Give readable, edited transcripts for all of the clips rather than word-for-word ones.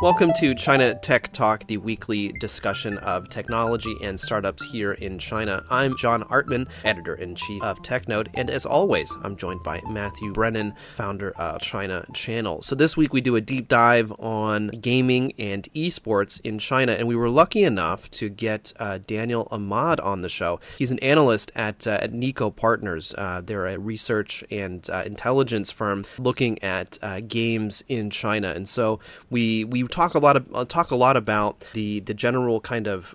Welcome to China Tech Talk, the weekly discussion of technology and startups here in China. I'm John Artman, editor-in-chief of TechNode, and as always, I'm joined by Matthew Brennan, founder of China Channel. So this week we do a deep dive on gaming and esports in China, and we were lucky enough to get Daniel Ahmad on the show. He's an analyst at Niko Partners. They're a research and intelligence firm looking at games in China, and so we talk a lot about the general kind of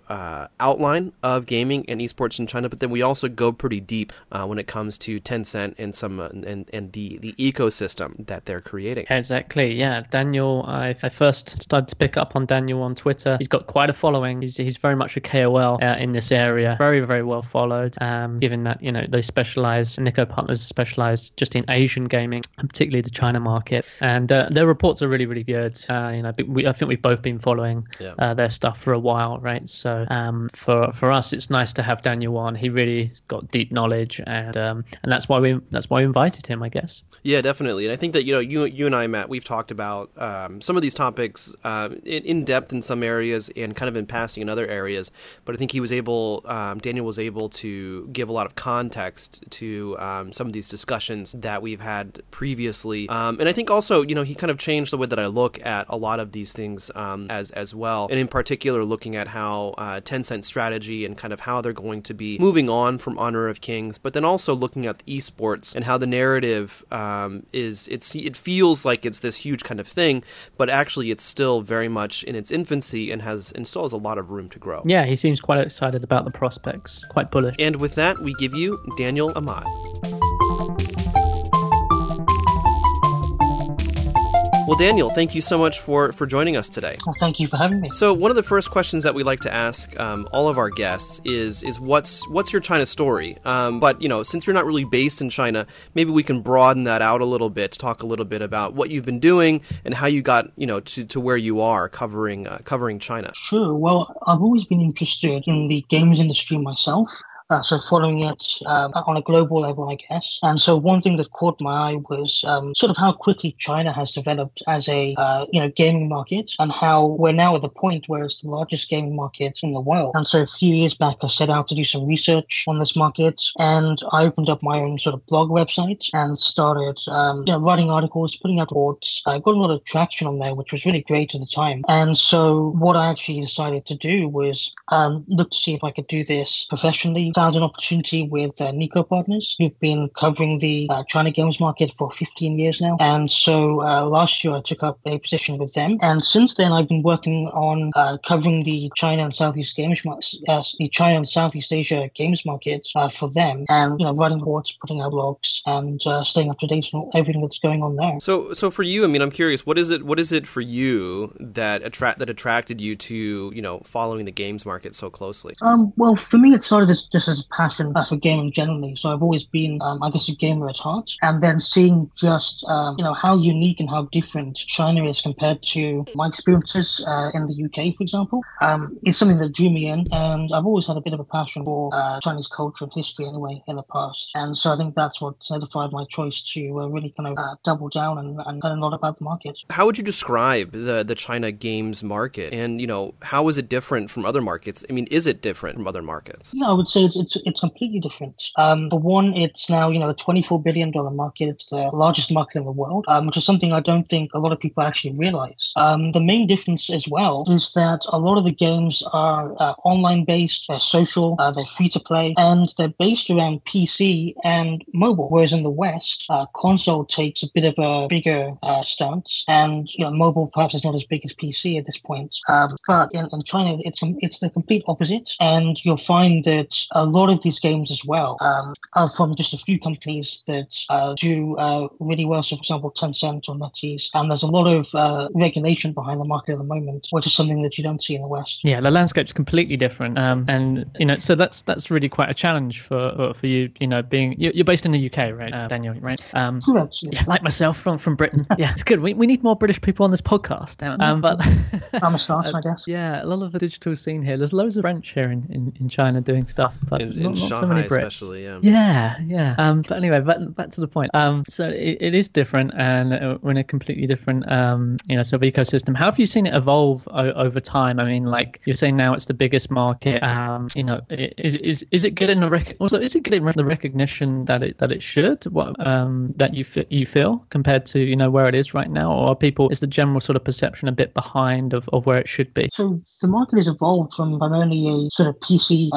outline of gaming and esports in China, but then we also go pretty deep when it comes to Tencent and some and the ecosystem that they're creating. Exactly, yeah. Daniel, I first started to pick up on Daniel on Twitter. He's got quite a following. He's very much a KOL in this area. Very, very well followed. Given that they specialize, Niko Partners specialized just in Asian gaming, and particularly the China market. And their reports are really, really good. I think we've both been following their stuff for a while, right? So for us, it's nice to have Daniel on. He really got deep knowledge, and that's why we invited him, I guess. Yeah, definitely. And I think that you and I, Matt, we've talked about some of these topics in depth in some areas and kind of in passing in other areas. But I think Daniel was able to give a lot of context to some of these discussions that we've had previously. And I think also, he kind of changed the way that I look at a lot of these things as well. And in particular, looking at how Tencent strategy and kind of how they're going to be moving on from Honor of Kings, but then also looking at the esports and how the narrative it feels like it's this huge kind of thing, but actually it's still very much in its infancy and still has a lot of room to grow. Yeah, he seems quite excited about the prospects, quite bullish. And with that, we give you Daniel Ahmad. Well, Daniel, thank you so much for joining us today. Well, thank you for having me. So one of the first questions that we like to ask all of our guests is what's your China story? But, since you're not really based in China, maybe we can broaden that out a little bit to talk a little bit about what you've been doing and how you got, to where you are covering China. Sure. Well, I've always been interested in the games industry myself. So following it on a global level, I guess. And so one thing that caught my eye was sort of how quickly China has developed as a gaming market, and how we're now at the point where it's the largest gaming market in the world. And so a few years back, I set out to do some research on this market, and I opened up my own sort of blog website and started writing articles, putting out reports. I got a lot of traction on there, which was really great at the time. And so what I actually decided to do was look to see if I could do this professionally. Found an opportunity with Niko Partners, who've been covering the China games market for 15 years now. And so last year I took up a position with them. And since then I've been working on covering the China and Southeast Asia games market for them, and writing reports, putting out blogs, and staying up to date on everything that's going on there. So for you, I'm curious, what is it for you that attracted you to following the games market so closely? Well, for me it started just as a passion for gaming generally. So I've always been, I guess, a gamer at heart. And then seeing just, how unique and how different China is compared to my experiences in the UK, for example, is something that drew me in. And I've always had a bit of a passion for Chinese culture and history anyway in the past. And so I think that's what solidified my choice to really kind of double down and learn a lot about the market. How would you describe the China games market? And, how is it different from other markets? Is it different from other markets? Yeah, I would say it's completely different. For one, it's now, a $24 billion market. It's the largest market in the world, which is something I don't think a lot of people actually realize. The main difference as well is that a lot of the games are online based, they're social, they're free to play, and they're based around PC and mobile. Whereas in the West, console takes a bit of a bigger stance, and mobile perhaps is not as big as PC at this point. But in China, it's the complete opposite, and you'll find that a lot of these games as well are from just a few companies that do really well. So, for example, Tencent or NetEase. And there's a lot of regulation behind the market at the moment, which is something that you don't see in the West. Yeah, the landscape's completely different. And so that's really quite a challenge for you. Being you're based in the UK, right, Daniel? Right? Correct. Yeah, like myself from Britain. Yeah, it's good. We need more British people on this podcast. But I'm a start, I guess. Yeah, a lot of the digital scene here. There's loads of French here in China doing stuff. but in not so Shanghai many Brits. especially, yeah. Yeah. But anyway, back to the point. So it is different, and we're in a completely different, sort of ecosystem. How have you seen it evolve over time? I mean, like you're saying now, it's the biggest market. Is it getting the recognition that it should? That you feel compared to where it is right now, or is the general sort of perception a bit behind of where it should be? So the market has evolved from primarily a sort of PC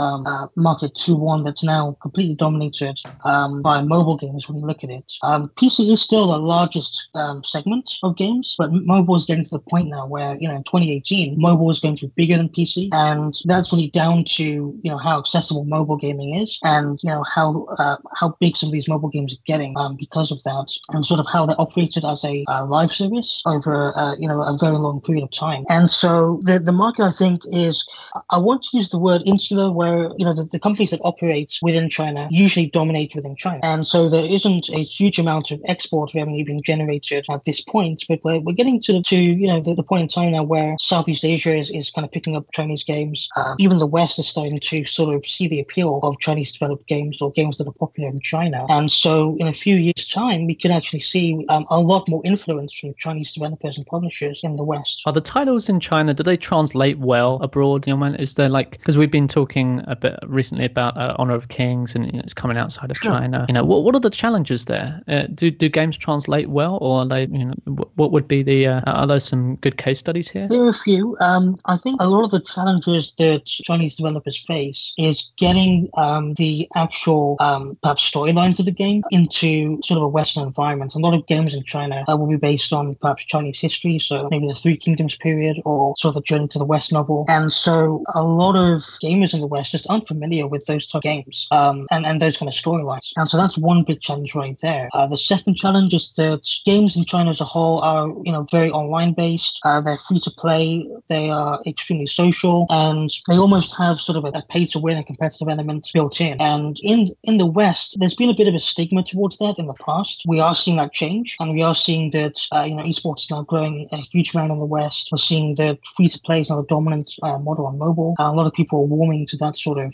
market to one that's now completely dominated by mobile games when you look at it. PC is still the largest segment of games, but mobile is getting to the point now where, in 2018, mobile is going to be bigger than PC. And that's really down to, how accessible mobile gaming is and, how big some of these mobile games are getting because of that, and sort of how they're operated as a live service over, a very long period of time. And so the market, I think, is, I want to use the word insular, where, the companies that operate within China usually dominate within China. And so there isn't a huge amount of export revenue being generated at this point, but we're getting to the point in time now where Southeast Asia is kind of picking up Chinese games. Even the West is starting to sort of see the appeal of Chinese developed games or games that are popular in China. And so in a few years' time, we could actually see a lot more influence from Chinese developers and publishers in the West. Are the titles in China, do they translate well abroad? Is there because we've been talking a bit recently about Honor of Kings, and it's coming outside of China. What are the challenges there? Do games translate well, or are they? What would be are there some good case studies here? There are a few. I think a lot of the challenges that Chinese developers face is getting the actual perhaps storylines of the game into sort of a Western environment. A lot of games in China will be based on perhaps Chinese history, so maybe the Three Kingdoms period or sort of the Journey to the West novel. And so a lot of gamers in the West just aren't familiar with those type of games and those kind of storylines. And so that's one big challenge right there. The second challenge is that games in China as a whole are, very online based. They're free to play. They are extremely social, and they almost have sort of a pay to win and competitive element built in. And in the West, there's been a bit of a stigma towards that in the past. We are seeing that change, and we are seeing that, esports is now growing a huge amount in the West. We're seeing that free to play is now a dominant model on mobile. A lot of people are warming to that sort of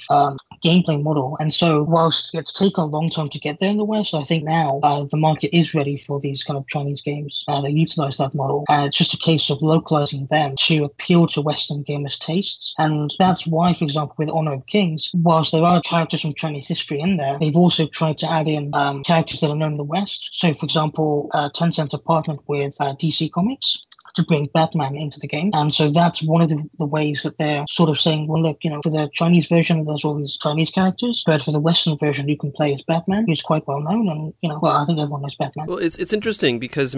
gameplay model. And so whilst it's taken a long time to get there in the West, I think now the market is ready for these kind of Chinese games that utilize that model. And it's just a case of localizing them to appeal to Western gamers' tastes. And that's why, for example, with Honor of Kings, whilst there are characters from Chinese history in there, they've also tried to add in characters that are known in the West. So, for example, Tencent have partnered with DC Comics to bring Batman into the game. And so that's one of the ways that they're sort of saying, well, look, for the Chinese version, there's all these Chinese characters, but for the Western version, you can play as Batman, who's quite well known, and, I think everyone knows Batman. Well, it's interesting because,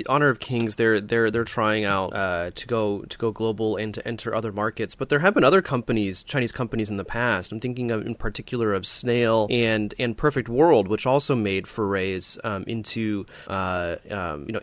Honor of Kings, they're trying out to go global and to enter other markets, but there have been other companies, Chinese companies in the past. I'm thinking in particular of Snail and Perfect World, which also made forays into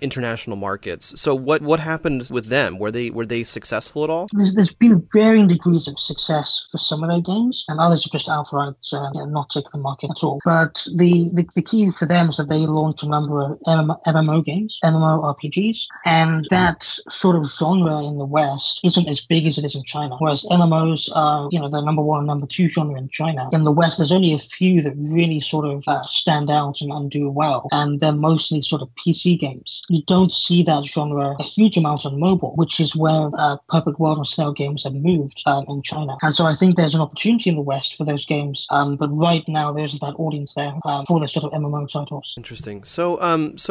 international markets. So what happened with them? Were they successful at all? There's been varying degrees of success for some of their games, and others have just outright not taken the market at all. But the key for them is that they launched a number of MMO games, MMORPGs, and that sort of genre in the West isn't as big as it is in China. Whereas MMOs are, the number one and number two genre in China. In the West, there's only a few that really sort of stand out and do well, and they're mostly sort of PC games. You don't see that genre a huge amount on mobile, which is where Perfect World and Snail games have moved in China. And so I think there's an opportunity in the West for those games, but right now there isn't that audience there for those sort of MMO titles. Interesting. So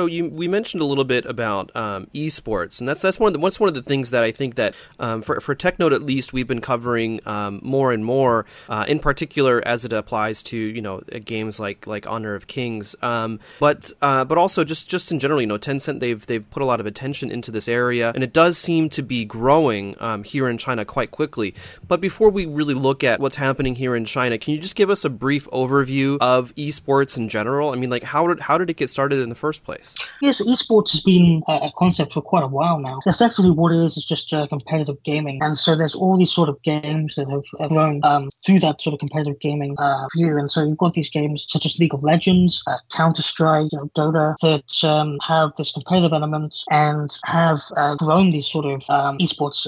we mentioned a little bit about esports, and that's one of the things that I think that for TechNote at least we've been covering more and more, in particular as it applies to games like Honor of Kings, but also just in general, Tencent they've put a lot of attention into this area, and it does seem to be growing here in China quite quickly. But before we really look at what's happening here in China, can you just give us a brief overview of esports in general? I mean, how did it get started in the first place? Yes, esports has been a concept for quite a while now. Effectively, what it is just competitive gaming, and so there's all these sort of games that have grown through that sort of competitive gaming view. And so you've got these games such as League of Legends, Counter-Strike, Dota, that have this competitive element and have grown these sort of esports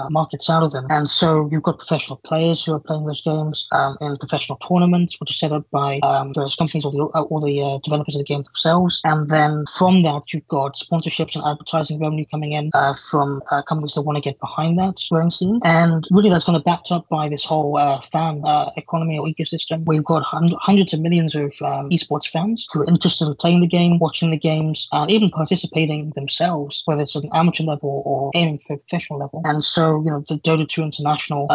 markets out of them. And so you've got professional players who are playing those games in professional tournaments, which are set up by various companies or the developers of the games themselves. And then from that, you've got sponsorships and advertising revenue coming in from companies that want to get behind that growing scene. And really, that's kind of backed up by this whole fan economy or ecosystem. We've got hundreds of millions of esports fans who are interested in playing the game, watching the games, and even participating themselves, whether it's at an amateur level or aiming for a professional level. And so, the Dota 2 International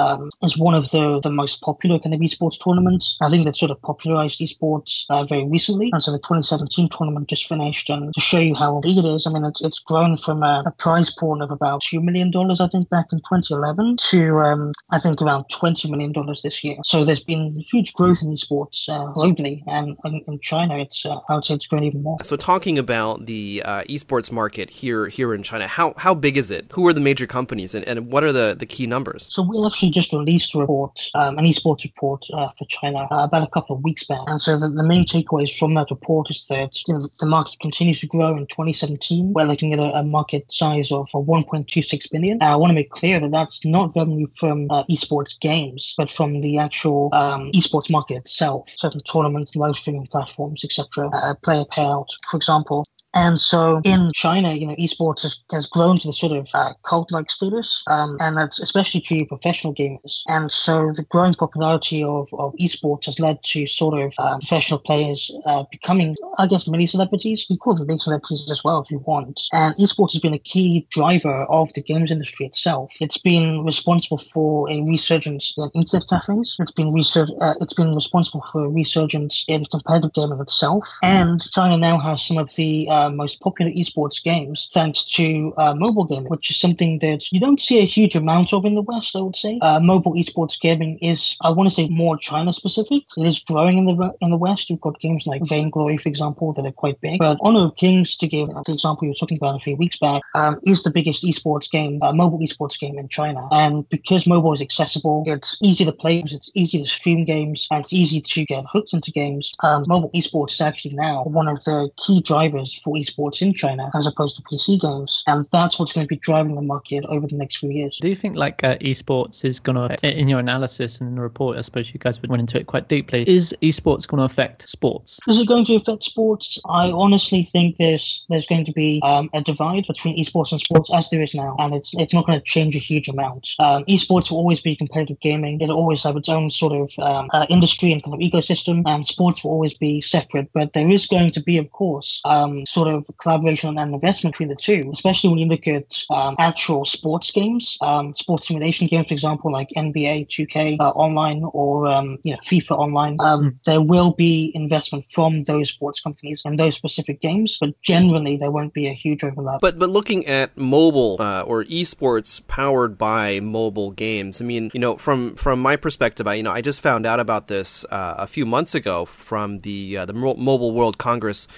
is one of the most popular kind of esports tournaments. I think that sort of popularized esports very recently. And so the 2017 tournament just finished, and to show you how big it is, I mean, it's grown from a prize pool of about $2 million, I think, back in 2011 to, I think, around $20 million this year. So there's been huge growth in esports globally, and in China, I would say it's grown even more. So talking about the esports market here in China, how big is it? Who are the major companies, and what are the key numbers? So we actually just released a report, an esports report for China about a couple of weeks back. And so the main takeaways from that report is that the market continues to grow. In 2017, we're looking at a market size of 1.26 billion. I want to make clear that that's not revenue from esports games, but from the actual esports market itself. So from tournaments, live streaming platforms, etc., player payout, for example. And so in China, esports has grown to the sort of cult-like status, and that's especially true of professional gamers. And so the growing popularity of esports has led to sort of professional players becoming, I guess, mini celebrities. You call them big celebrities as well if you want. And esports has been a key driver of the games industry itself. It's been responsible for a resurgence in internet cafes. It's been responsible for a resurgence in competitive gaming itself. And China now has some of the most popular esports games thanks to mobile gaming, which is something that you don't see a huge amount of in the West, I would say. Mobile esports gaming is, I want to say, more China specific. It is growing in the West. You've got games like Vainglory, for example, that are quite big. But Honor of Kings, to give the example you were talking about a few weeks back, is the biggest esports game, mobile esports game in China. And because mobile is accessible, it's easy to play, it's easy to stream games, and it's easy to get hooked into games. Mobile esports is actually now one of the key drivers for esports in China as opposed to PC games, and that's what's going to be driving the market over the next few years. Do you think esports is going to, in your analysis and in the report, I suppose you guys went into it quite deeply, is esports going to affect sports? Is it going to affect sports? I honestly think there's going to be a divide between esports and sports as there is now, and it's not going to change a huge amount. Esports will always be competitive gaming. It'll always have its own sort of industry and kind of ecosystem, and sports will always be separate, but there is going to be, of course, sort of collaboration and investment between the two, especially when you look at actual sports games, sports simulation games, for example, like NBA 2K online or FIFA online. There will be investment from those sports companies in those specific games, but generally there won't be a huge overlap. But looking at mobile or esports powered by mobile games, I mean, from my perspective, I just found out about this a few months ago from the Mobile World Congress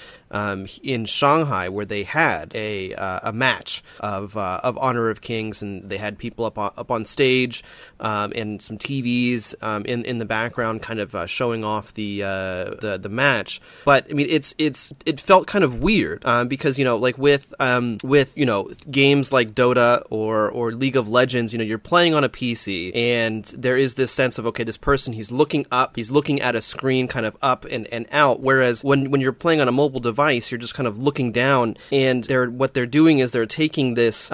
in Shanghai, where they had a match of Honor of Kings, and they had people up on stage and some TVs in the background, kind of showing off the match. But I mean, it felt kind of weird because like with games like Dota or League of Legends, you're playing on a PC, and there is this sense of, okay, this person, he's looking up, he's looking at a screen kind of up and out, whereas when you're playing on a mobile device, you're just kind of looking down, and what they're doing is they're taking this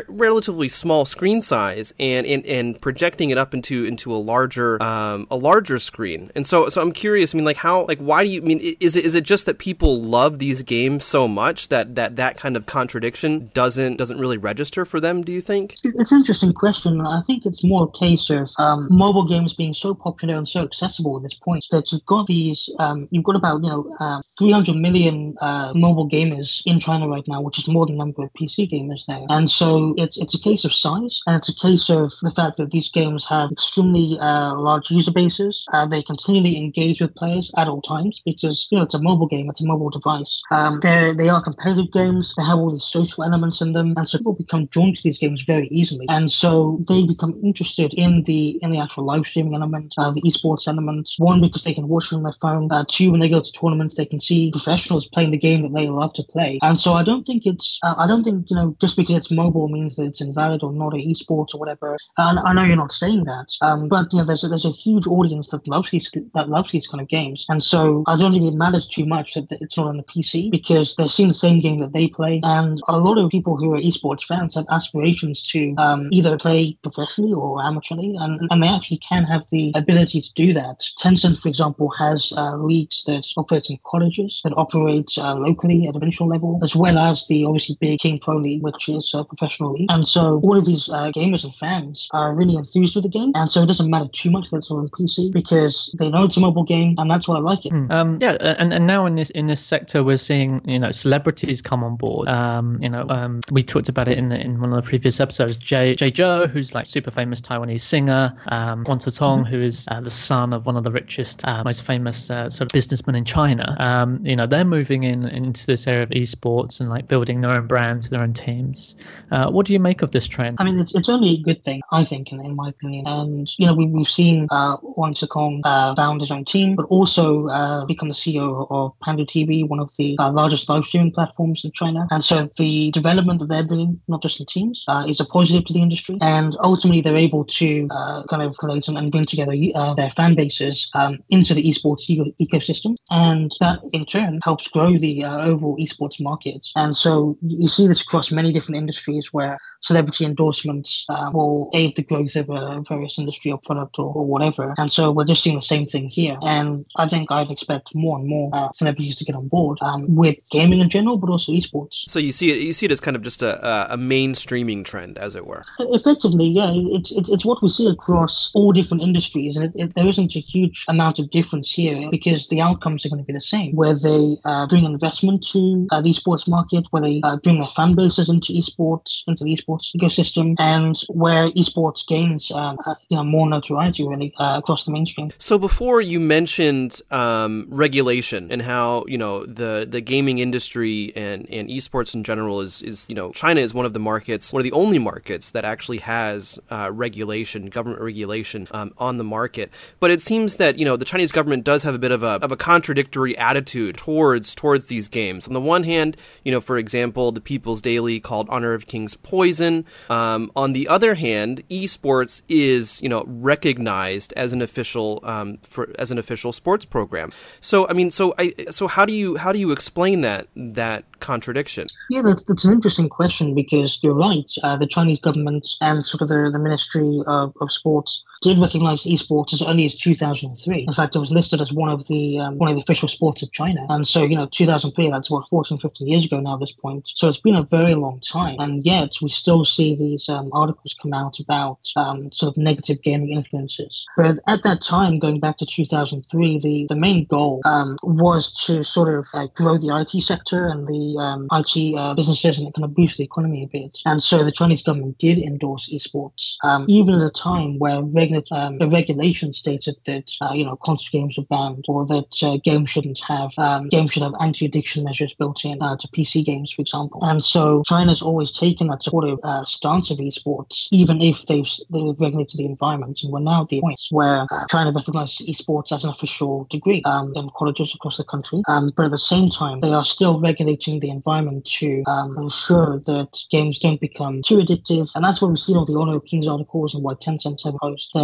relatively small screen size and projecting it up into a larger screen. And so I'm curious, I mean, why do you mean, is it just that people love these games so much that kind of contradiction doesn't really register for them, do you think? It's an interesting question. I think it's more a case of mobile games being so popular and so accessible at this point that you've got about 300 million mobile gamers in China right now, which is more than the number of PC gamers there. And so it's a case of size, and it's a case of the fact that these games have extremely large user bases. They continually engage with players at all times because it's a mobile game, it's a mobile device. They are competitive games. They have all these social elements in them, and so people become drawn to these games very easily. And so they become interested in the actual live streaming element, the esports element. One, because they can watch it on their phone. Two, when they go to tournaments, they can see professionals playing the game that they love to play. And so I don't think just because it's mobile means that it's invalid or not an esports or whatever. And I know you're not saying that, but there's a huge audience that loves these kind of games. And so I don't think it matters too much that it's not on the PC, because they're seeing the same game that they play. And a lot of people who are esports fans have aspirations to either play professionally or amateurly, and they actually can have the ability to do that. Tencent, for example, has leagues that operate in colleges, that operate locally at a provincial level, as well as the obviously big King Pro League, which is a professional league. And so all of these gamers and fans are really enthused with the game, and so it doesn't matter too much that it's on PC, because they know it's a mobile game, and that's why I like it. And now in this sector, we're seeing celebrities come on board. We talked about it in one of the previous episodes. Jay Zhou, who's like super famous Taiwanese singer, Wan Tong, who is the son of one of the richest, most famous sort of businessmen in China. They're moving into this area of esports and like building their own brands, their own teams. What do you make of this trend? I mean, it's only a good thing, I think, in my opinion. And we've seen Wan Tong found his own team, but also become the CEO of Pandu TV, one of the largest live streaming platforms in China. And so the development that they're bringing, not just in teams, is a positive to the industry. And ultimately, they're able to kind of collate and bring together their fan bases into the esports ecosystem. And that, in turn, helps grow the overall esports market. And so you see this across many different industries where celebrity endorsements will aid the growth of a various industry or product or whatever. And so we're just seeing the same thing here. And I think I'd expect more and more celebrities to get on board with gaming in general, but also esports. So you see it as kind of just a mainstreaming trend, as it were. Effectively, yeah. It's what we see across all different industries. And there isn't a huge amount of difference here, because the outcomes are going to be the same, where they bring investment to the esports market, where they bring their fan bases into the esports ecosystem, and where esports gains more notoriety really across the mainstream. So before you mentioned regulation and how the gaming industry and esports in general is China is one of the only markets that actually has government regulation on the market. But it seems that the Chinese government does have a bit of a contradictory attitude towards these games. On the one hand, for example, the People's Daily called Honor of Kings poison. On the other hand, esports is recognized as an official sports program. So how do you explain that contradiction? Yeah, that's an interesting question, because you're right. The Chinese government and sort of the Ministry of Sports did recognize esports as early as 2003. In fact, it was listed as one of the official sports of China. And so 2003, that's what 14, 15 years ago now at this point. So it's been a very long time, and yet we still see these articles come out about sort of negative gaming influences. But at that time, going back to 2003, the main goal was to sort of grow the IT sector and the IT businesses, and kind of boost the economy a bit. And so the Chinese government did endorse esports, even at a time where the regulation stated that console games were banned, or that games should have anti-addiction measures built in to PC games, for example. And so China's always taken that sort of stance of esports, even if they've regulated the environment. And we're now at the point where China recognizes esports as an official degree in colleges across the country. But at the same time, they are still regulating the environment to ensure that games don't become too addictive. And that's what we've seen all the Honor of Kings articles, and why Tencent have imposed their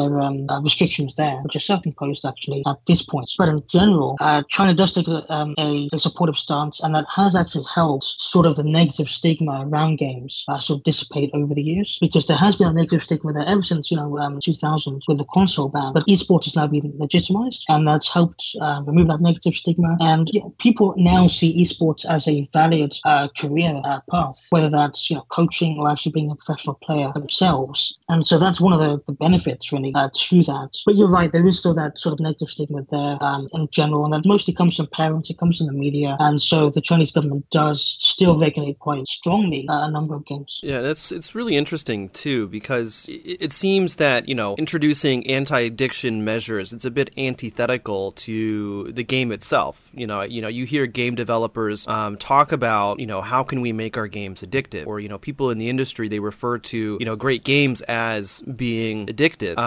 restrictions there, which are self-imposed actually at this point. But in general, China does take a supportive stance, and that has actually helped sort of the negative stigma around games sort of dissipate over the years, because there has been a negative stigma there ever since 2000 with the console ban. But esports has now been legitimized, and that's helped remove that negative stigma. And people now see esports as a valid career path, whether that's coaching or actually being a professional player themselves. And so that's one of the benefits really to that. But you're right, there is still that sort of negative stigma there in general, and that mostly comes from parents, it comes from the media. And so the Chinese government does still regulate quite strongly a number of games. Yeah, it's really interesting too, because it seems that introducing anti-addiction measures, it's a bit antithetical to the game itself. You hear game developers talk about how can we make our games addictive, or people in the industry, they refer to great games as being addictive.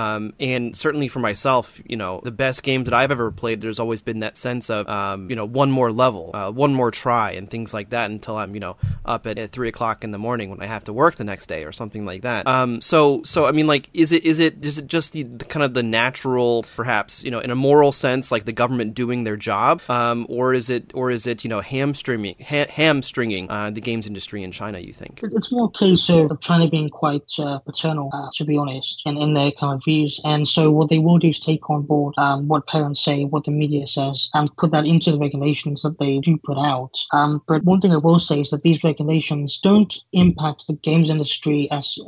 And certainly for myself, the best games that I've ever played, there's always been that sense of one more level. level, one more try, and things like that until I'm, up at 3 o'clock in the morning when I have to work the next day or something like that. So I mean, like, is it just the kind of the natural, perhaps, in a moral sense, like the government doing their job, or is it hamstringing the games industry in China, you think? It's more a case of China being quite paternal, to be honest, and in their kind of views. And so what they will do is take on board what parents say, what the media says, and put that into the regulations that they do put out. But one thing I will say is that these regulations don't impact the games industry as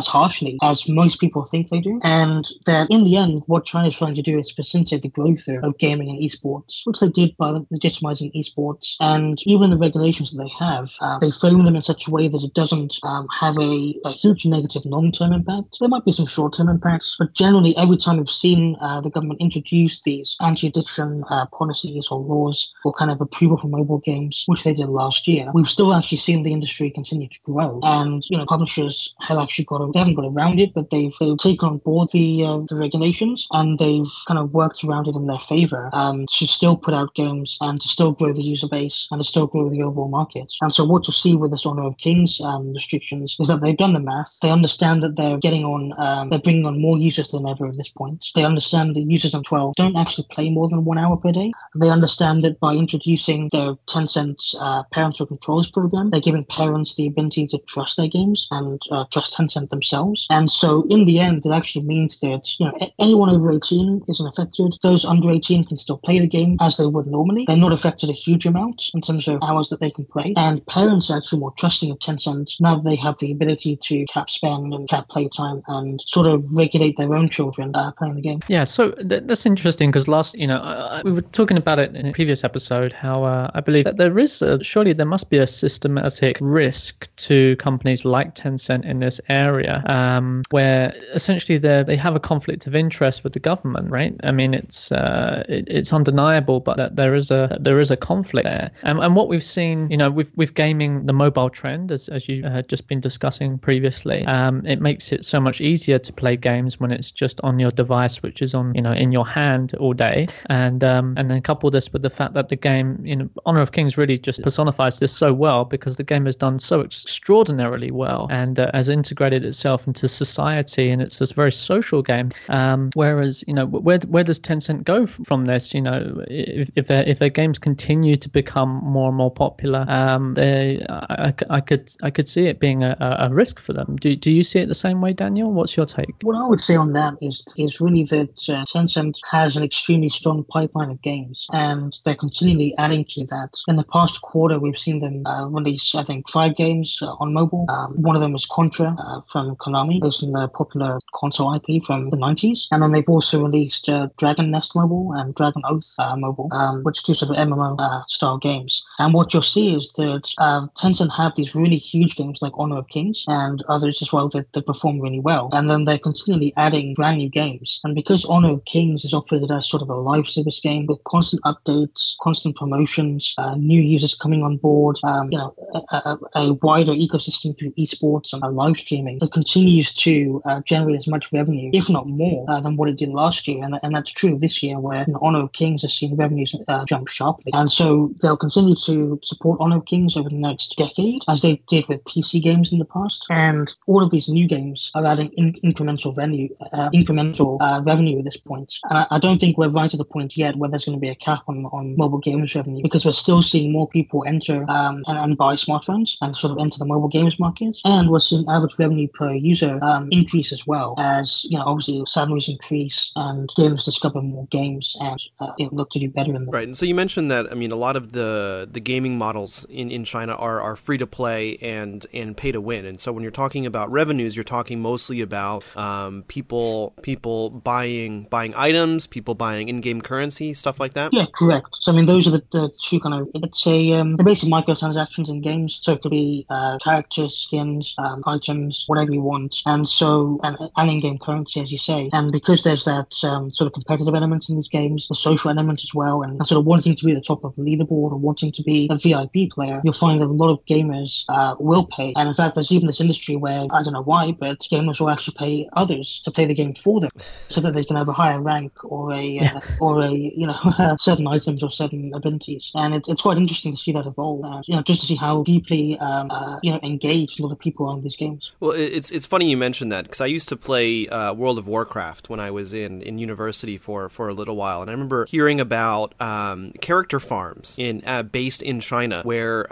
harshly as most people think they do. And that in the end, what China is trying to do is facilitate the growth of gaming and esports, which they did by legitimizing esports. And even the regulations that they have, they frame them in such a way that it doesn't have a huge negative long-term impact. There might be some short-term impacts, but generally every time we've seen the government introduce these anti-addiction policies or laws or kind of approval for mobile games, which they did last year, we've still actually seen the industry continue to grow. And, publishers have actually they haven't got around it, but they've taken on board the regulations, and they've kind of worked around it in their favor to still put out games and to still grow the user base and to still grow the overall market. And so what you'll see with this Honor of Kings restrictions is that they've done the math. They understand that they're bringing on more users than ever at this point. They understand that users on 12 don't actually play more than 1 hour per day. They understand that by introducing their Tencent parental controls program, they're giving parents the ability to trust their games and trust Tencent themselves. And so in the end, it actually means that anyone over 18 isn't affected. Those under 18 can still play the game as they would normally. They're not affected a huge amount in terms of hours that they can play. And parents are actually more trusting of Tencent now that they have the ability to cap spend and cap playtime and sort of regulate their own children playing the game. Yeah, so that's interesting because we were talking about it in a previous episode, how I believe that there is, surely there must be a systematic risk to companies like Tencent in this area, where essentially they have a conflict of interest with the government, right? I mean, it's undeniable, but that there is a conflict there. And what we've seen, with gaming, the mobile trend, as you had just been discussing previously, it makes it so much easier to play games when it's just on your device, which is on in your hand all day. And then couple this with the fact that the game, Honor of Kings really just personifies this so well, because the game has done so extraordinarily well and has integrated itself into society, and it's this very social game. Whereas, where does Tencent go from this? If their games continue to become more and more popular, I could see it being a risk for them. Do you see it the same way, Daniel? What's your take? What I would say on that is really that Tencent has an extremely strong pipeline of games, and they're continually adding to that. In the past quarter, we've seen them release, I think, 5 games on mobile. One of them is Contra from Konami, based on the popular console IP from the 90s. And then they've also released Dragon Nest Mobile and Dragon Oath Mobile, which are 2 sort of MMO style games. And what you'll see is that Tencent have these really huge games like Honor of Kings and others as well that perform really well. And then they're continually adding brand new games. And because Honor of Kings is operated as sort of a live service game with constant updates, constant promotions, new users coming on board, a wider ecosystem through esports and live streaming, that continues to generate as much revenue, if not more, than what it did last year. And that's true this year, where Honor of Kings has seen revenues jump sharply. And so they'll continue to support Honor of Kings over the next decade, as they did with PC games in the past. And all of these new games are adding incremental revenue at this point. And I don't think we're right at the point yet where there's going to be a cap on mobile games revenue, because we're still seeing more people enter and buy smartphones and sort of enter the mobile games market. And we're seeing average revenue per user increase as well, as obviously salaries increase and gamers discover more games and look to do better in them. Right. And so you mentioned that, a lot of the gaming models in China are free to play and pay to win. And so when you're talking about revenues, you're talking mostly about people buying items, people buying in-game currency, stuff like that? Yeah, correct. So those are the two kind of, let's say, the basic microtransactions in games. So it could be characters, skins, items, whatever you want. And so, and in-game currency, as you say. And because there's that sort of competitive element in these games, the social element as well, and sort of wanting to be at the top of the leaderboard or wanting to be a VIP player, you'll find that a lot of gamers will pay. And in fact, there's even this industry where, I don't know why, but gamers will actually pay others to play the game for them, so that they can have a higher rank or a certain items or certain abilities. And it's quite interesting to see that evolve, just to see how deeply, engaged a lot of people are in these games. Well, it's funny you mentioned that, because I used to play World of Warcraft when I was in university for a little while, and I remember hearing about character farms based in China, where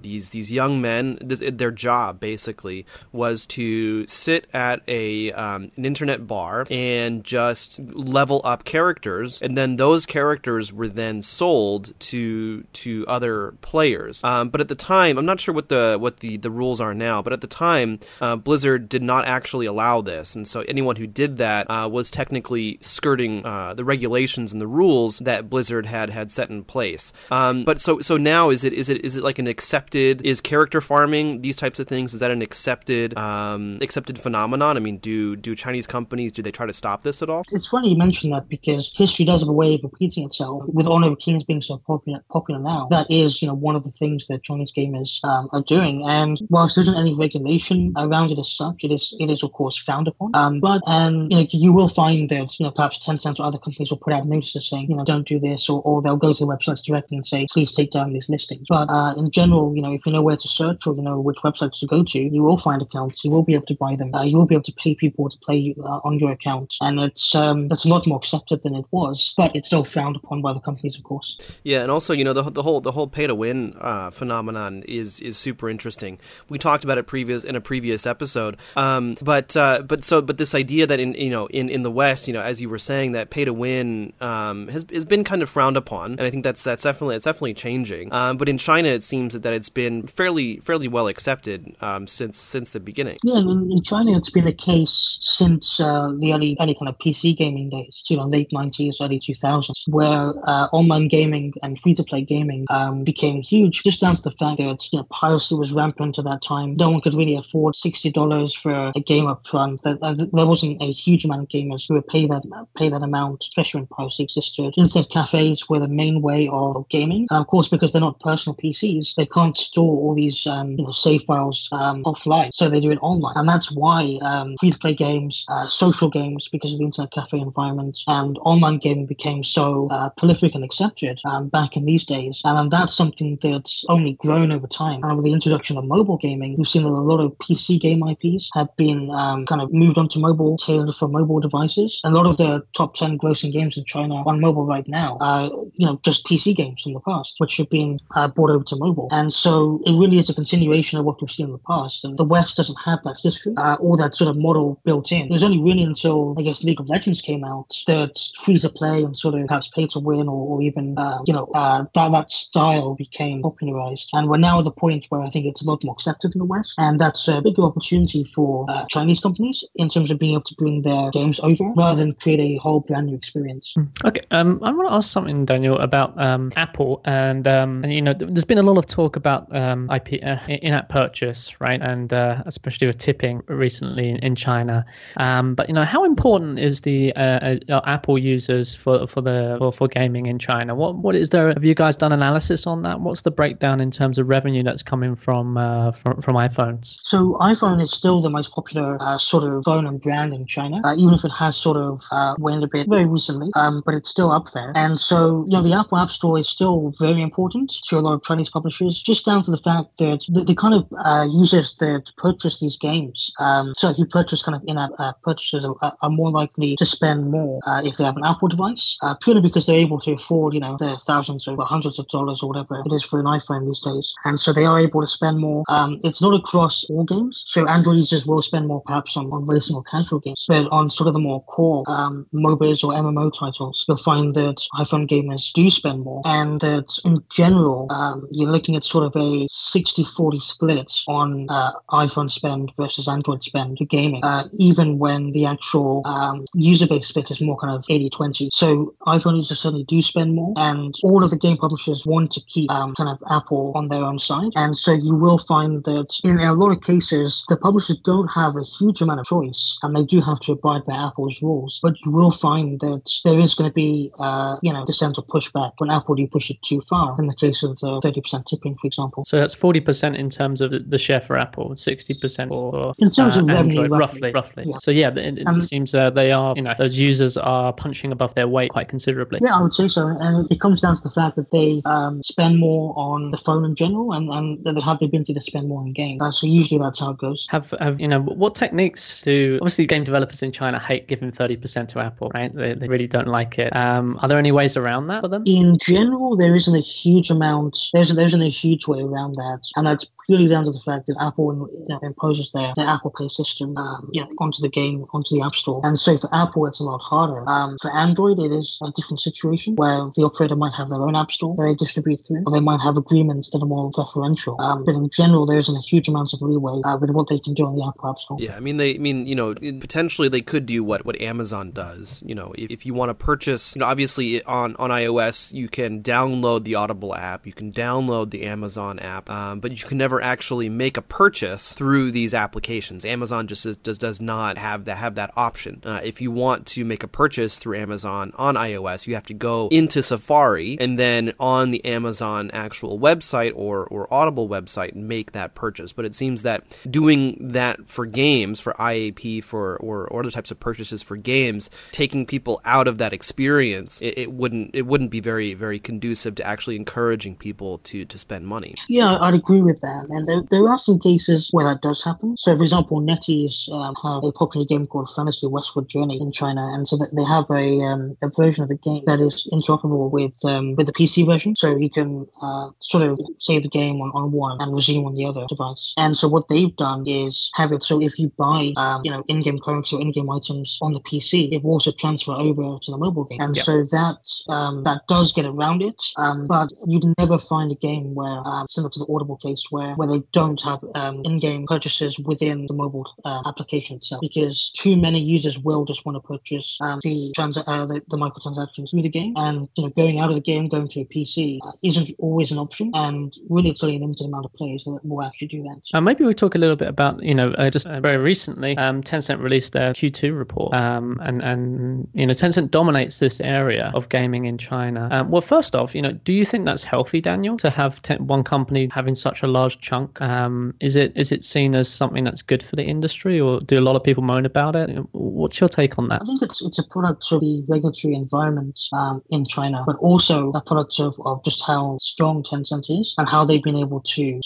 these young men, their job basically was to sit at an internet bar and just level up characters, and then those characters were then sold to other players. But at the time, I'm not sure what the rules are now, but at the time, Blizzard did not actually allow this, and so anyone who did that was technically skirting the regulations and the rules that Blizzard had set in place. But so now is it like an accepted, is character farming, these types of things, is that an accepted phenomenon? I mean, do Chinese companies, do they try to stop this at all? It's funny you mention that, because history does have a way of repeating itself. With Honor of Kings being so popular now, that is, one of the things that Chinese gamers are doing. And whilst there isn't any regulation around it as such, it is of course frowned upon. But you will find that perhaps Tencent or other companies will put out notices saying don't do this, or they'll go to the websites directly and say please take down these listings. But in general, if you know where to search or which websites to go to, you will find accounts. You will be able to buy them. You will be able to pay people to play on your account, and it's a lot more accepted than it was. But it's still frowned upon by the companies, of course. Yeah, and also the whole pay to win phenomenon is super interesting. We talked about it in a previous episode. But this idea that in the West, as you were saying, that pay to win has been kind of frowned upon, and I think that's definitely changing. But in China, it seems that it's been fairly well accepted since the beginning. Yeah, in China, it's been a case since the early kind of PC gaming days, late 90s, early 2000s, where online gaming and free-to-play gaming became huge, just down to the fact that piracy was rampant at that time. No one could really afford $60 for a game up front. There wasn't a huge amount of gamers who would pay that amount, especially when piracy existed. Internet cafes were the main way of gaming. And of course, because they're not personal PCs, they can't store all these save files offline, so they do it online. And that's why free-to-play games, social games, because of the internet cafe environment, and online gaming became so prolific and accepted back in these days. And that's something that's only grown over time. And with the introduction of mobile gaming, we've seen that a lot of PC game IPs have been kind of moved onto mobile, tailored for mobile devices. A lot of the top 10 grossing games in China on mobile right now are, just PC games from the past, which have been brought over to mobile. And so it really is a continuation of what we've seen in the past. And the West doesn't have that history or that sort of model built in. It was only really until, I guess, League of Legends came out that free-to-play and sort of perhaps pay-to-win or even, that style became popularized. And we're now at the point where I think it's a lot more accepted in the West. And that's a bigger opportunity for Chinese companies in terms of being able to bring their games over rather than create a whole brand new experience. Okay, I want to ask something, Daniel, about Apple, and there's been a lot of talk about IP in-app purchase, right, and especially with tipping recently in China. But how important is the Apple users for gaming in China? What is there? Have you guys done analysis on that? What's the breakdown in terms of revenue that's coming from iPhones? So iPhone is still the most popular sort of phone and brand in China, even if it has sort of waned a bit very recently, but it's still up there. And so, the Apple App Store is still very important to a lot of Chinese publishers, just down to the fact that the kind of users that purchase these games, so if you purchase kind of in-app purchases are more likely to spend more if they have an Apple device, purely because they're able to afford, the thousands or hundreds of dollars or whatever it is for an iPhone these days. And so they are able to spend more. It's not across all games. So Android users will spend more perhaps on racing or casual games, but on sort of the more core MOBAs or MMO titles, you'll find that iPhone gamers do spend more. And that in general, you're looking at sort of a 60-40 split on iPhone spend versus Android spend for gaming, even when the actual user base split is more kind of 80-20. So iPhone users certainly do spend more, and all of the game publishers want to keep kind of Apple on their own side. And so you will find that in a lot of cases, the publishers don't have a huge amount of choice, and they do have to abide by Apple's rules. But you will find that there is going to be, dissent or pushback when Apple do push it too far, in the case of the 30% tipping, for example. So that's 40% in terms of the share for Apple, 60% for in terms of revenue, Android, roughly. Yeah. So yeah, it seems they are, those users are punching above their weight quite considerably. Yeah, I would say so. and it comes down to the fact that they spend more on the phone in general, and they have the ability to spend more on games. So usually that's how it goes. Have what techniques do, obviously game developers in China hate giving 30% to Apple, right? They really don't like it. Are there any ways around that for them? In general, there isn't a huge way around that, and that's purely down to the fact that Apple imposes their Apple Pay system onto the App Store. And so for Apple, it's a lot harder. For Android, it is a different situation where the operator might have their own App Store that they distribute through, or they might have agreements that are more preferential. But in general, there isn't a huge amount of leeway with what they can do on the Apple App Store. Yeah, potentially they could do what Amazon does. If you want to purchase, obviously on iOS, you can download the Audible app, you can download the Amazon app, but you can never actually make a purchase through these applications. Amazon just does not have that option. If you want to make a purchase through Amazon on iOS, you have to go into Safari and then on the Amazon actual website or Audible website make that purchase. But it seems that doing that for games, for IAP, or other types of purchases for games, taking people out of that experience, it wouldn't be very, very conducive to actually encouraging people to spend money. Yeah, I'd agree with that. And there are some cases where that does happen. So, for example, NetEase have a popular game called Fantasy Westward Journey in China, and so they have a version of the game that is interoperable with the PC version. So you can sort of save the game on one and resume on the other device. And so what they've done is have it so if you buy in-game currency or in-game items on the PC, it will also transfer over to the mobile game. And so that does get around it. But you'd never find a game where similar to the Audible case where they don't have in-game purchases within the mobile application itself, because too many users will just want to purchase the microtransactions through the game, and going out of the game, going to a PC isn't always an option, and really it's only a limited amount of players that will actually do that. Maybe we talk a little bit about just very recently Tencent released their Q2 report, and Tencent dominates this area of gaming in China. Well, first off, do you think that's healthy, Daniel, to have one company having such a large chunk? Is it seen as something that's good for the industry, or do a lot of people moan about it? What's your take on that? I think it's a product of the regulatory environment in China, but also a product of just how strong Tencent is and how they've been able to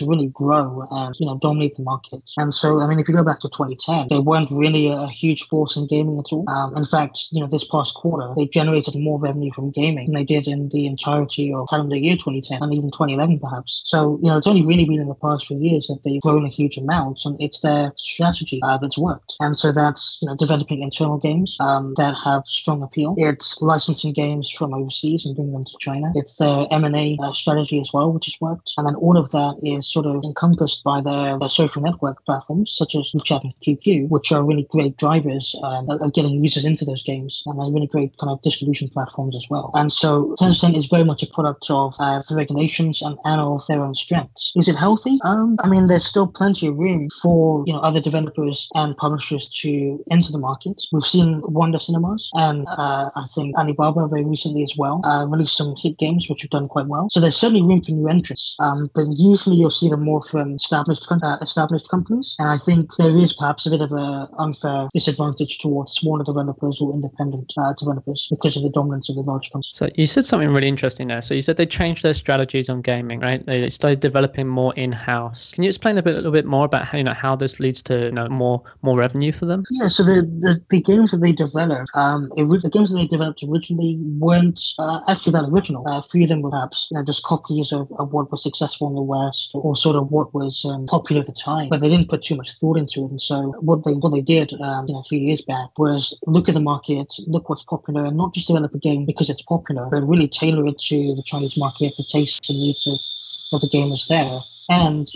really grow and dominate the market. And so, if you go back to 2010, they weren't really a huge force in gaming at all. In fact, this past quarter, they generated more revenue from gaming than they did in the entirety of calendar year 2010 and even 2011 perhaps. So, it's only really been in the past few years that they've grown a huge amount, and it's their strategy that's worked. And so that's, developing internal games that have strong appeal. It's licensing games from overseas and bringing them to China. It's their M&A strategy as well, which has worked. And then all of that is sort of encompassed by their social network platforms, such as WeChat and QQ, which are really great drivers of getting users into those games, and they're really great kind of distribution platforms as well. And so Tencent is very much a product of the regulations and of their own strengths. Is it healthy? There's still plenty of room for other developers and publishers to enter the market. We've seen Wonder Cinemas and I think Alibaba very recently as well released some hit games which have done quite well. So there's certainly room for new entrants, but usually you'll see them more from established companies. And I think there is perhaps a bit of an unfair disadvantage towards smaller developers or independent developers because of the dominance of the large companies. So you said something really interesting there. So you said they changed their strategies on gaming, right? They started developing more in-house. Can you explain a little bit more about how this leads to more revenue for them? Yeah. So the games that they developed, originally weren't actually that original. A few of them were perhaps just copies of what was successful in the West, or sort of what was popular at the time, but they didn't put too much thought into it. And so what they did a few years back was look at the market, look what's popular, and not just develop a game because it's popular, but really tailor it to the Chinese market, the tastes and needs of the gamers there, and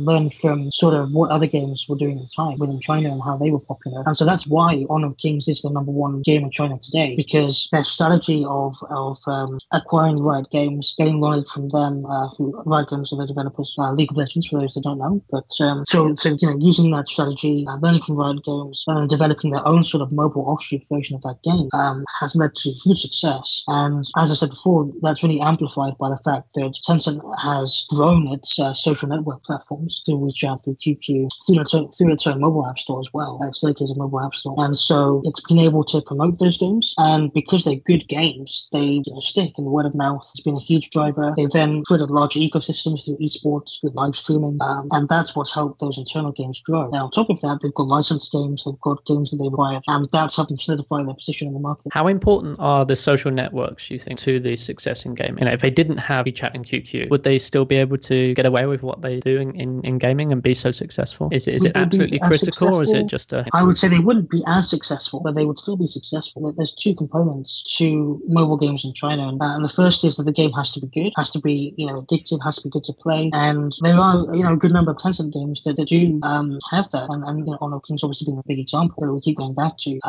learn from sort of what other games were doing at the time within China and how they were popular. And so that's why Honor of Kings is the number one game in China today, because their strategy of acquiring the right games, getting knowledge from them, who right games are the developers, League of Legends for those that don't know, but using that strategy, learning from right games, and developing their own sort of mobile offshoot version of that game has led to huge success. And as I said before, that's really amplified by the fact that Tencent has grown its social social network platforms to reach out through QQ, through its own mobile app store as well. It's like it's a mobile app store. And so it's been able to promote those games. And because they're good games, they stick, and word of mouth has been a huge driver. They then created larger ecosystems through esports, through live streaming, and that's what's helped those internal games grow. Now, on top of that, they've got licensed games, they've got games that they've acquired, and that's helped them solidify their position in the market. How important are the social networks, you think, to the success in gaming? If they didn't have WeChat and QQ, would they still be able to get away with what they're doing in gaming and be so successful? Is it absolutely critical, or is it just a... I would say they wouldn't be as successful, but they would still be successful. There's two components to mobile games in China, and the first is that the game has to be good, has to be addictive, has to be good to play, and there are a good number of Tencent games that do have that, and Honor of Kings obviously being a big example that we keep going back to.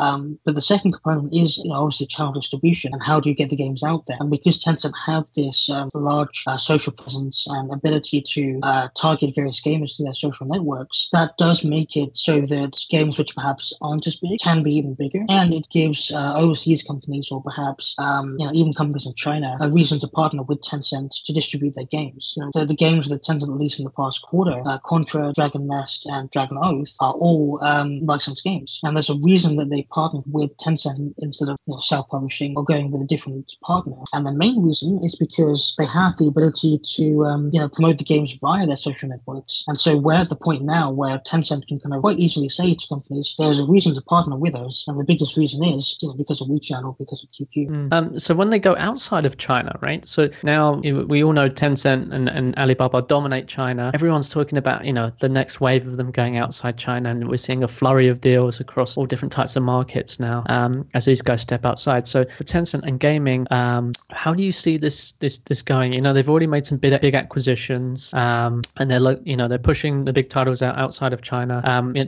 But the second component is obviously channel distribution, and how do you get the games out there? And because Tencent have this large social presence and ability to target various gamers through their social networks, that does make it so that games which perhaps aren't as big can be even bigger, and it gives overseas companies, or perhaps even companies in China, a reason to partner with Tencent to distribute their games. The games that Tencent released in the past quarter, Contra, Dragon Nest, and Dragon Oath, are all licensed games, and there's a reason that they partnered with Tencent instead of self-publishing or going with a different partner. And the main reason is because they have the ability to promote the games via their social networks. And so we're at the point now where Tencent can kind of quite easily say to companies, there's a reason to partner with us, and the biggest reason is because of WeChat or because of QQ. So when they go outside of China, right? So now we all know Tencent and Alibaba dominate China. Everyone's talking about the next wave of them going outside China, and we're seeing a flurry of deals across all different types of markets now as these guys step outside. So for Tencent and gaming, how do you see this going? They've already made some big acquisitions, and they're pushing the big titles outside of China.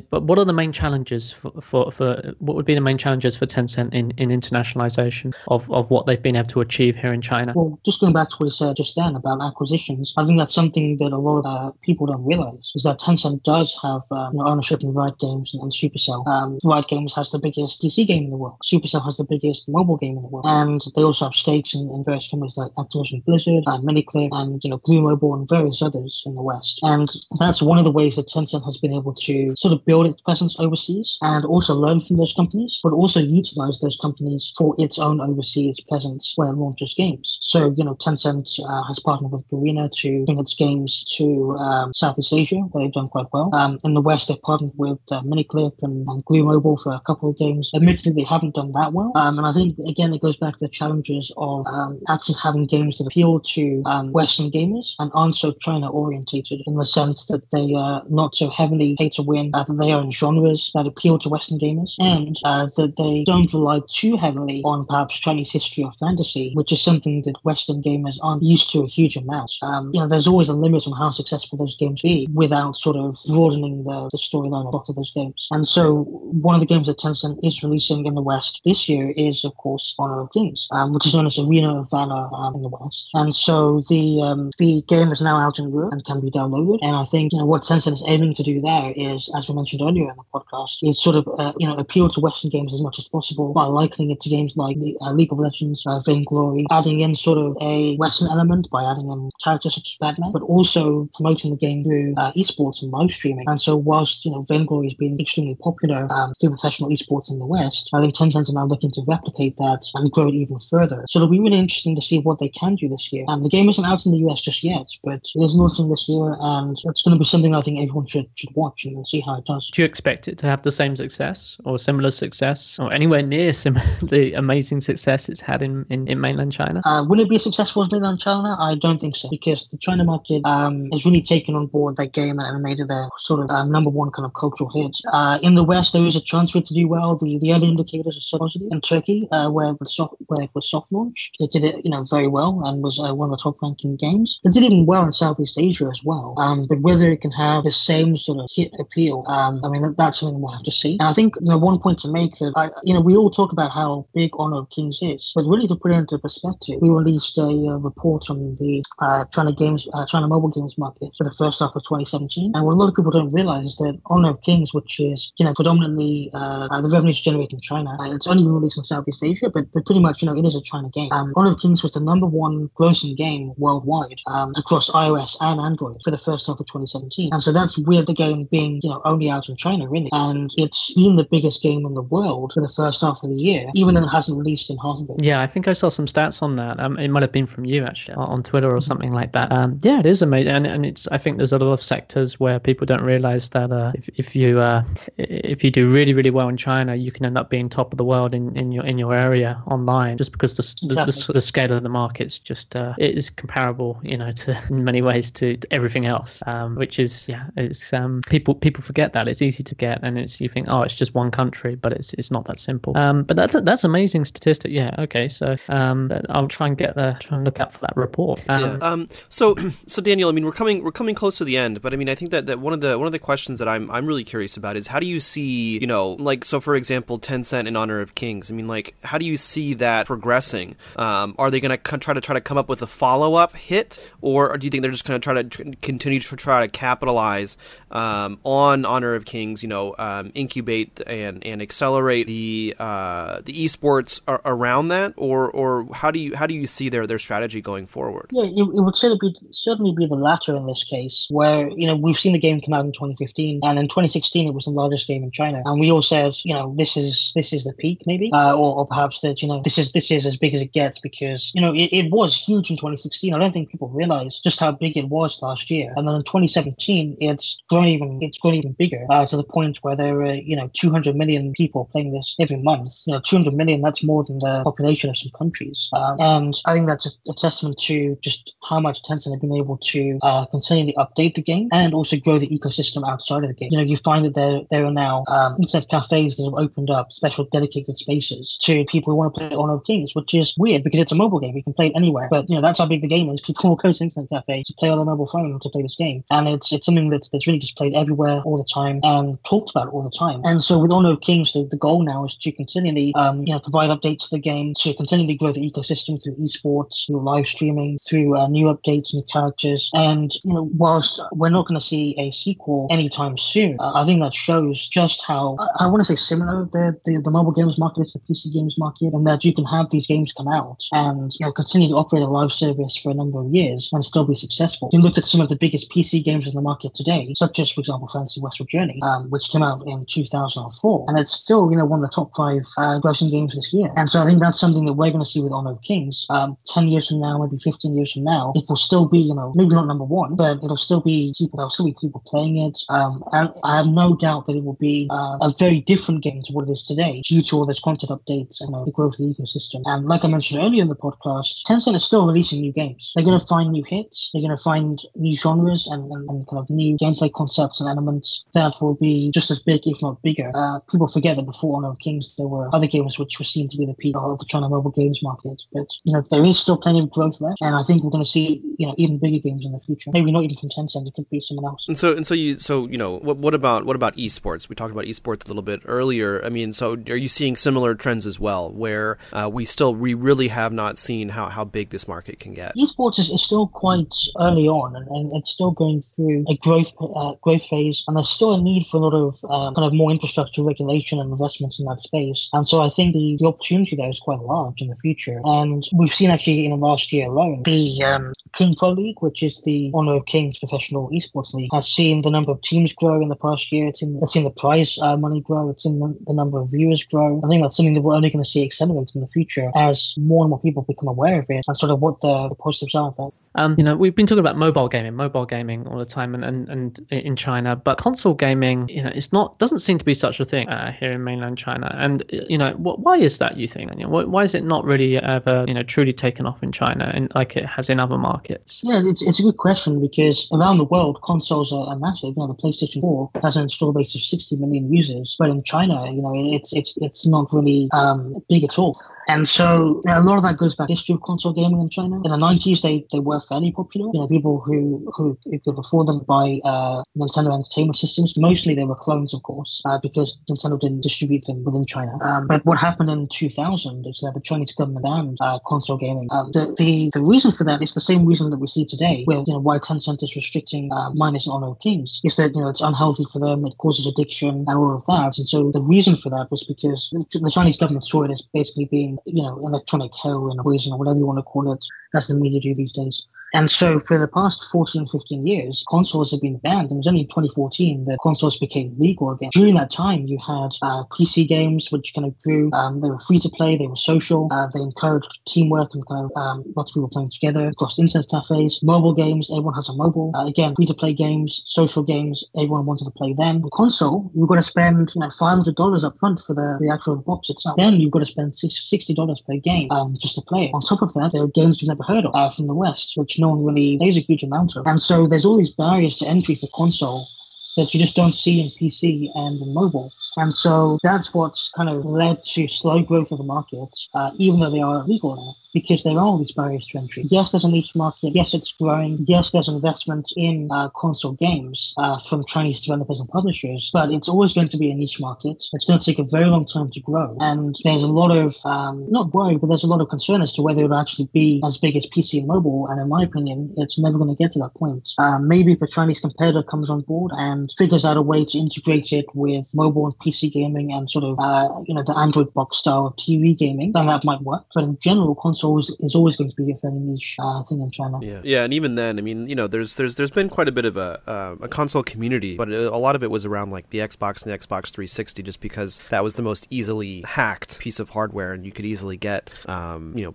But what are the main challenges for what would be the main challenges for Tencent in internationalization of what they've been able to achieve here in China? Well, just going back to what you said just then about acquisitions, I think that's something that a lot of people don't realize, is that Tencent does have ownership in Riot Games and Supercell. Riot Games has the biggest PC game in the world. Supercell has the biggest mobile game in the world. And they also have stakes in various companies like Activision Blizzard, Miniclip, and Blue Mobile, and various others in the West. And that's one of the ways that Tencent has been able to sort of build its presence overseas and also learn from those companies, but also utilize those companies for its own overseas presence when it launches games. So, Tencent has partnered with Garena to bring its games to Southeast Asia, where they've done quite well. In the West, they've partnered with Miniclip and Glue Mobile for a couple of games. Admittedly, they haven't done that well. And I think, again, it goes back to the challenges of actually having games that appeal to Western gamers and aren't so China-orientated, in the sense that they are not so heavily pay to win, that they are in genres that appeal to Western gamers, and that they don't rely too heavily on perhaps Chinese history or fantasy, which is something that Western gamers aren't used to a huge amount. There's always a limit on how successful those games be without sort of broadening the storyline of both of those games. And so one of the games that Tencent is releasing in the West this year is, of course, Honor of Kings, which is known as Arena of Valor in the West. And so the game is now out in Europe and can be downloaded. And I think what Tencent is aiming to do there is, as we mentioned earlier in the podcast, is sort of appeal to Western games as much as possible by likening it to games like League of Legends, Vainglory, adding in sort of a Western element by adding in characters such as Batman, but also promoting the game through esports and live streaming. And so whilst Vainglory has been extremely popular through professional esports in the West, I think Tencent are now looking to replicate that and grow it even further. So it'll be really interesting to see what they can do this year. And the game isn't out in the US just yet, but it is launching this year, and it's going to be something I think everyone should watch and see how it does. Do you expect it to have the same success or similar success or anywhere near the amazing success it's had in mainland China? Will it be as successful as mainland China? I don't think so, because the China market has really taken on board that game and made it their sort of number one kind of cultural hit. In the West, there is a chance for it to do well. The early indicators are so positive. In Turkey, where it was soft launched, it did it very well and was one of the top ranking games. It did even well in Southeast Asia as well. But whether it can have the same sort of hit appeal, that's something we'll have to see. And I think one point to make that we all talk about how big Honor of Kings is, but really to put it into perspective, we released a report on the China mobile games market for the first half of 2017, and what a lot of people don't realize is that Honor of Kings, which is predominantly the revenues generated in China, it's only been released in Southeast Asia, but pretty much it is a China game. Honor of Kings was the number one grossing game worldwide across iOS and Android for the first half of 2017. And so that's with the game being, only out in China, really. And it's been the biggest game in the world for the first half of the year, even though it hasn't released in half of it. Yeah, I think I saw some stats on that. It might have been from you, actually, on Twitter or something like that. Yeah, it is amazing. And I think there's a lot of sectors where people don't realize that if you do really, really well in China, you can end up being top of the world in your area online, just because the scale of the market's just it is comparable, to in many ways to everything else, which is people forget that it's easy to get, and you think, oh, it's just one country, but it's not that simple. But that's amazing statistic. Yeah, okay, so I'll try and look out for that report. So Daniel, I mean, we're coming close to the end, but I mean, I think that one of the questions that I'm really curious about is, how do you see, so for example, Tencent in Honor of Kings, I mean, like, how do you see that progressing? Are they going to try to come up with a follow-up hit, or do you think they're just going to try to continue to try to capitalize on Honor of Kings, incubate and accelerate the esports around that, or how do you see their strategy going forward? Yeah, it would certainly be the latter in this case, where we've seen the game come out in 2015, and in 2016 it was the largest game in China, and we all said this is the peak, maybe, or perhaps that this is as big as it gets, because it was huge in 2016. I don't think people realized just how big it was last year, and then in 2017 it's grown even bigger, to the point where there are 200 million people playing this every month. 200 million, that's more than the population of some countries, and I think that's a testament to just how much Tencent have been able to continually update the game and also grow the ecosystem outside of the game. You find that there are now internet cafes that have opened up special dedicated spaces to people who want to play Honor of Kings, which is weird because it's a mobile game. You can play it anywhere, but that's how big the game is. People will go to internet cafes to play on a mobile phone to play this game, and it's something that's really just played everywhere all the time and talked about all the time. And so with Honor of Kings, the goal now is to continually provide updates to the game, to continually grow the ecosystem through esports, through live streaming, through new updates, new characters. And whilst we're not going to see a sequel anytime soon, I think that shows just how, I want to say, similar the mobile games market is to the PC games market, and that you can have these games come out and continue to operate a live service for a number of years and still be successful. You look at some of the biggest PC games in the market today, such as, for example, Fantasy Westward Journey, which came out in 2004, and it's still one of the top 5 grossing games this year. And so I think that's something that we're going to see with Honor of Kings 10 years from now, maybe 15 years from now. It will still be, maybe not number one, but there'll still be people playing it, and I have no doubt that it will be a very different game to what it is today, due to all those content updates and the growth of the ecosystem. And like I mentioned earlier in the podcast, Tencent is still releasing new games. They're going to find new hits, they're going to find new genres and kind of new gameplay concepts and elements that will be just as big, if not bigger. People forget that before Honor of Kings, there were other games which were seen to be the peak of the China mobile games market. But there is still plenty of growth left, and I think we're going to see even bigger games in the future. Maybe not even from Tencent, it could be someone else. What about esports? We talked about esports a little bit earlier. I mean, so are you seeing similar trends as well, where we really have not seen how big this market can get? Esports is still quite early on, and it's still going through a growth phase, and there's still a need for a lot of kind of more infrastructure, regulation, and investments in that space. And so I think the opportunity there is quite large in the future. And we've seen actually in the last year alone, the King Pro League, which is the Honor of Kings professional esports league, has seen the number of teams grow in the past year. It's seen the prize money grow. It's seen the number of viewers grow. I think that's something that we're only going to see accelerate in the future as more and more people become aware of it and sort of what the positives are of that. We've been talking about mobile gaming all the time, and in China, but console gaming, doesn't seem to be such a thing here in mainland China. And why is that, you think? Why is it not really ever truly taken off in China and like it has in other markets? Yeah, it's a good question, because around the world consoles are massive. The PlayStation 4 has an install base of 60 million users, but in China, it's not really big at all. And so a lot of that goes back to history of console gaming in China. In the 90s, they were fairly popular. People who could afford them buy Nintendo Entertainment Systems. Mostly they were clones, of course, because Nintendo didn't distribute them within China. But what happened in 2000 is that the Chinese government banned console gaming. The reason for that is the same reason that we see today, where why Tencent is restricting minors in Honor of Kings, is that it's unhealthy for them, it causes addiction and all of that. And so the reason for that was because the Chinese government saw it as basically being electronic heroin or poison or whatever you want to call it, as the media do these days. And so for the past 14, 15 years, consoles have been banned. And it was only in 2014 that consoles became legal again. During that time, you had PC games, which kind of grew. They were free to play, they were social, they encouraged teamwork and kind of lots of people playing together across internet cafes. Mobile games, everyone has a mobile. Again, free to play games, social games, everyone wanted to play them. The console, you've got to spend $500 up front for the actual box itself. Then you've got to spend $60 per game just to play it. On top of that, there are games you've never heard of from the West, which no one really plays a huge amount of. And so there's all these barriers to entry for console that you just don't see in PC and in mobile. And so that's what's kind of led to slow growth of the market, even though they are legal now, because there are all these barriers to entry. Yes, there's a niche market. Yes, it's growing. Yes, there's investment in console games from Chinese developers and publishers, but it's always going to be a niche market. It's going to take a very long time to grow. And there's a lot of, not worry, but there's a lot of concern as to whether it'll actually be as big as PC and mobile. And in my opinion, it's never going to get to that point. Maybe if a Chinese competitor comes on board and figures out a way to integrate it with mobile and PC gaming and sort of, the Android box style TV gaming, then that might work. But in general, consoles is always going to be a fairly niche thing in China. Yeah, and even then, I mean, there's been quite a bit of a console community, but a lot of it was around like the Xbox and the Xbox 360, just because that was the most easily hacked piece of hardware, and you could easily get,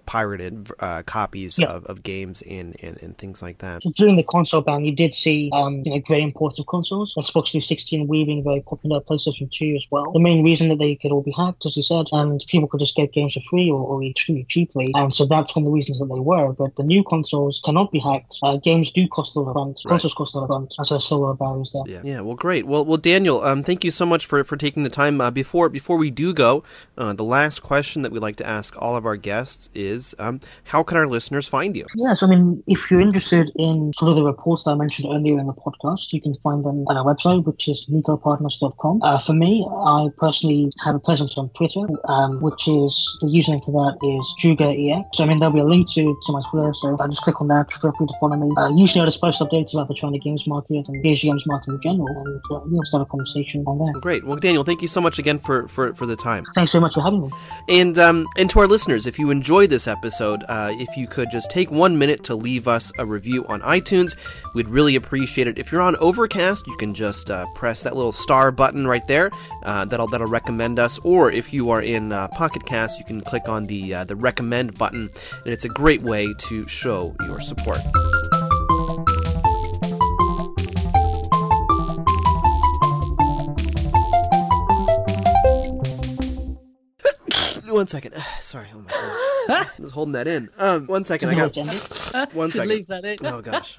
pirated copies of games and things like that. So during the console ban, you did see, great imports of consoles. Xbox 360 and Wii being very popular, PlayStation 2 as well. The main reason that they could all be hacked, as you said, and people could just get games for free or extremely cheaply. And so that's one of the reasons that they were. But the new consoles cannot be hacked. Games do cost a lot of front. Consoles cost a lot of front. And so there's still a lot of barriers there. Yeah, well, great. Well, Daniel, thank you so much for taking the time. Before we do go, the last question that we like to ask all of our guests is, how can our listeners find you? Yes, I mean, if you're interested in sort of the reports that I mentioned earlier in the podcast, you can find them on our website, which is nikopartners.com. For me, I personally have a presence on Twitter, which is, the username for that is JugaEX. So, I mean, there'll be a link to my Twitter, so just click on that, feel free to follow me. Usually I just post updates about the China games market and the Asia games market in general, and start a conversation on there. Great. Well, Daniel, thank you so much again for the time. Thanks so much for having me. And to our listeners, if you enjoyed this episode, if you could just take 1 minute to leave us a review on iTunes, we'd really appreciate it. If you're on Overcast, you can just press that little star button right there. That'll recommend us. Or if you are in Pocket Cast, you can click on the recommend button, and it's a great way to show your support. One second. Sorry. Oh my gosh. I was holding that in. 1 second. 1 second. One second. Leave that in. Oh gosh.